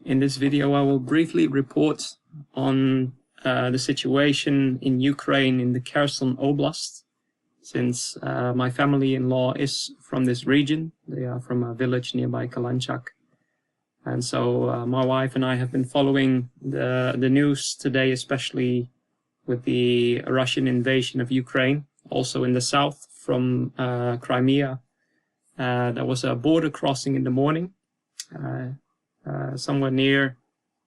In this video, I will briefly report on the situation in Ukraine in the Kherson Oblast, since my family-in-law is from this region. They are from a village nearby Kalanchak. And so my wife and I have been following the news today, especially with the Russian invasion of Ukraine, also in the south from Crimea. There was a border crossing in the morning, somewhere near,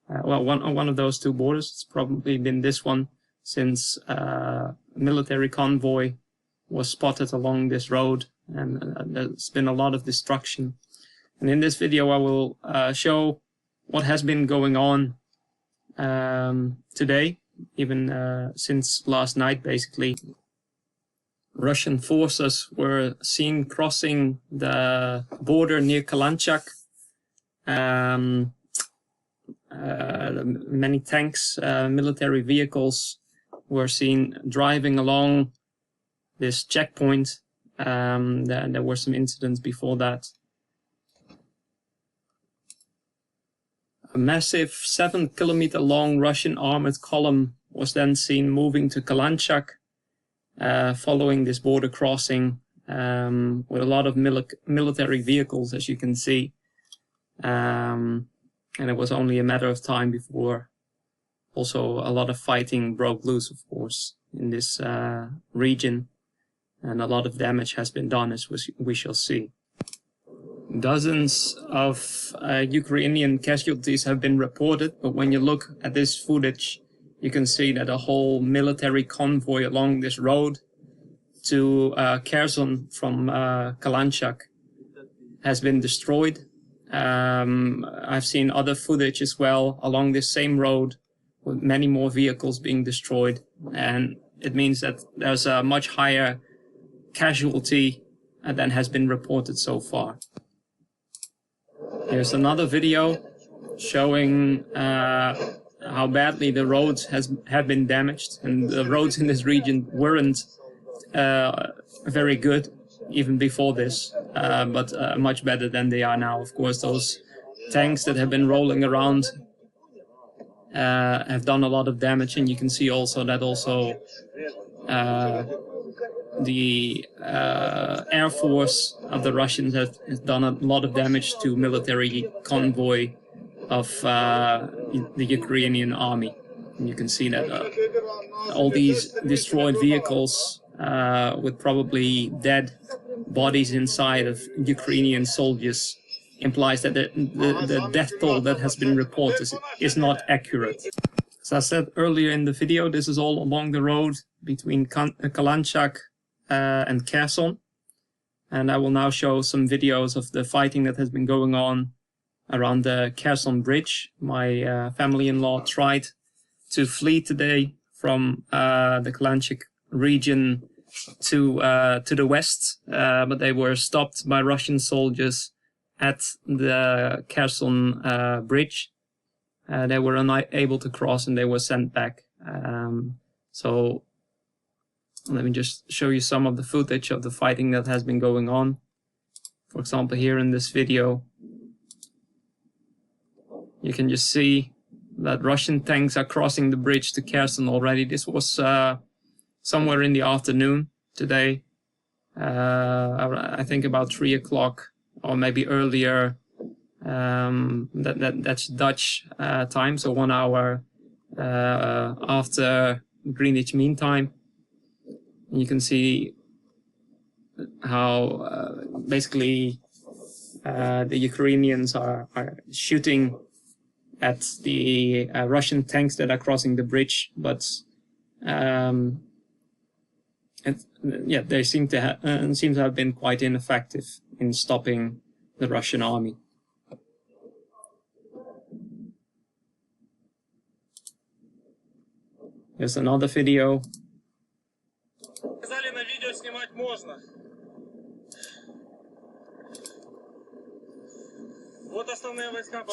one of those two borders. It's probably been this one, since a military convoy was spotted along this road, and there's been a lot of destruction. And in this video, I will show what has been going on today, even since last night, basically. Russian forces were seen crossing the border near Kalanchak. Many tanks, military vehicles were seen driving along this checkpoint. There were some incidents before that. A massive 7-kilometer long Russian armored column was then seen moving to Kalanchak, following this border crossing, with a lot of military vehicles, as you can see. And it was only a matter of time before also a lot of fighting broke loose, of course, in this region. And a lot of damage has been done, as we shall see. Dozens of Ukrainian casualties have been reported, but when you look at this footage, you can see that a whole military convoy along this road to Kherson from Kalanchak has been destroyed. I've seen other footage as well along this same road with many more vehicles being destroyed, and it means that there's a much higher casualty than has been reported so far. Here's another video showing how badly the roads have been damaged, and the roads in this region weren't very good even before this, but much better than they are now. Of course, those tanks that have been rolling around have done a lot of damage, and you can see also that the Air Force of the Russians has done a lot of damage to military convoy of the Ukrainian army. And you can see that all these destroyed vehicles with probably dead bodies inside of Ukrainian soldiers implies that the death toll that has been reported is not accurate. As I said earlier in the video, this is all along the road between Kalanchak and Kherson, and I will now show some videos of the fighting that has been going on around the Kherson bridge. My family-in-law tried to flee today from the Kalanchak region to the west, but they were stopped by Russian soldiers at the Kherson bridge. They were unable to cross, and they were sent back. So let me just show you some of the footage of the fighting that has been going on. For example, here in this video, you can just see that Russian tanks are crossing the bridge to Kherson already. This was somewhere in the afternoon today. I think about 3 o'clock or maybe earlier. That's Dutch time, so 1 hour after Greenwich Mean Time. And you can see how basically the Ukrainians are shooting at the Russian tanks that are crossing the bridge, but they seem to have been quite ineffective in stopping the Russian army. Here's another video.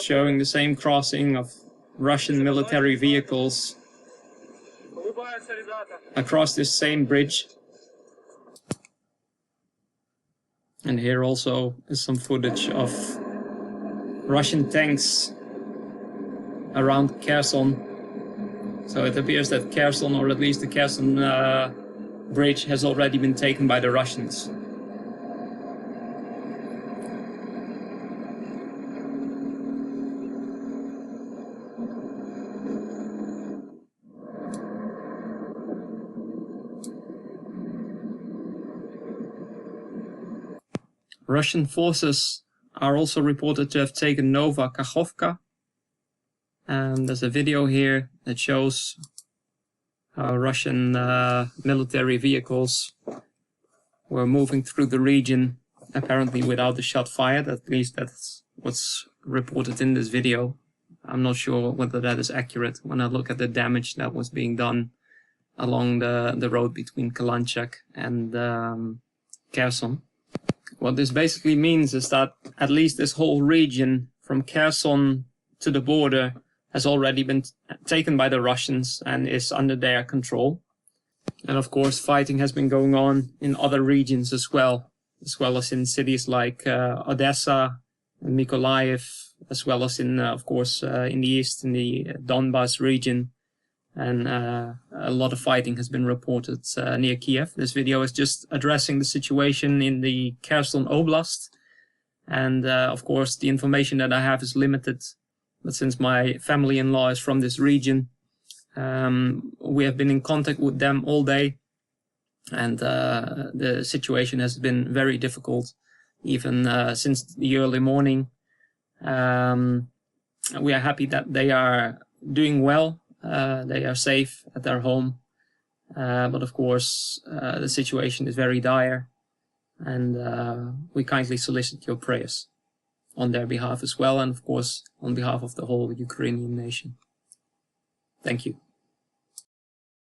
Showing the same crossing of Russian military vehicles across this same bridge. And here also is some footage of Russian tanks around Kherson. So it appears that Kherson, or at least the Kherson bridge, has already been taken by the Russians. Russian forces are also reported to have taken Nova Kakhovka. And there's a video here that shows how Russian military vehicles were moving through the region, apparently without a shot fired. At least that's what's reported in this video. I'm not sure whether that is accurate when I look at the damage that was being done along the road between Kalanchak and Kherson. What this basically means is that at least this whole region from Kherson to the border has already been taken by the Russians and is under their control. And of course, fighting has been going on in other regions as well as in cities like Odessa and Mykolaiv, as well as in, of course, in the east, in the Donbas region. And a lot of fighting has been reported near Kiev. This video is just addressing the situation in the Kherson Oblast. And of course, the information that I have is limited. But since my family-in-law is from this region, we have been in contact with them all day. And the situation has been very difficult, even since the early morning. We are happy that they are doing well. They are safe at their home, but of course the situation is very dire, and we kindly solicit your prayers on their behalf as well, and of course on behalf of the whole Ukrainian nation. Thank you.